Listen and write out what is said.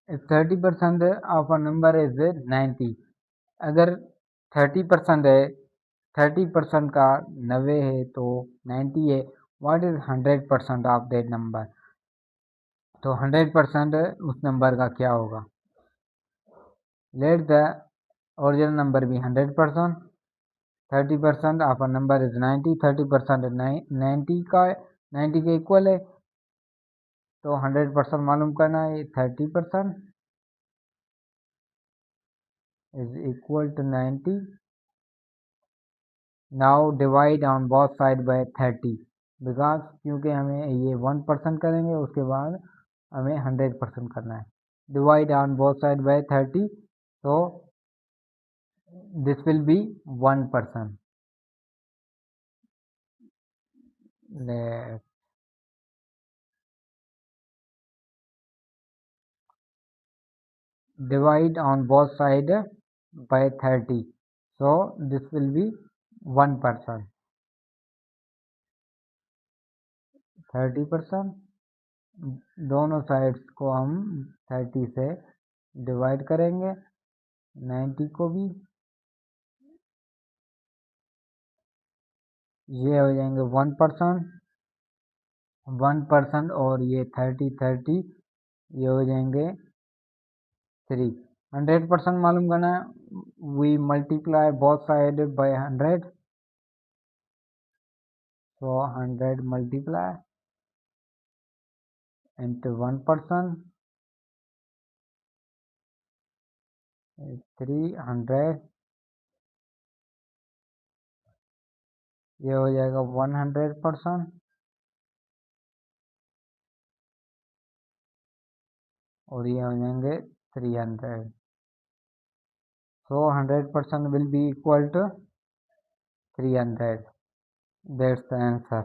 If 30% of a number is 90, अगर 30% है, 30% का 90 है तो 90 है, what is 100% of that number? तो 100% उस नंबर का क्या होगा? Let the original number be 100%. 30% of a number is 90. 30% 90 का 90 के इक्वल है, तो 100% मालूम करना है. 30% is equal to 90. Now divide on both side by 30, because क्योंकि हमें ये 1% करेंगे, उसके बाद हमें 100% करना है. Divide on both side by 30, so this will be 1%. Let's divide on both side by 30, so this will be 1%. 30%, दोनों साइड्स को हम 30 से डिवाइड करेंगे, 90 को भी. ये हो जाएंगे 1%, 1% और ये 30 ये हो जाएंगे 3. 100% मालूम करना है. We multiply both side by 100, so 100 multiply into 1% is 300. ये हो जाएगा 100%, और ये हो जाएंगे 300. So 100% will be equal to 300. That's the answer.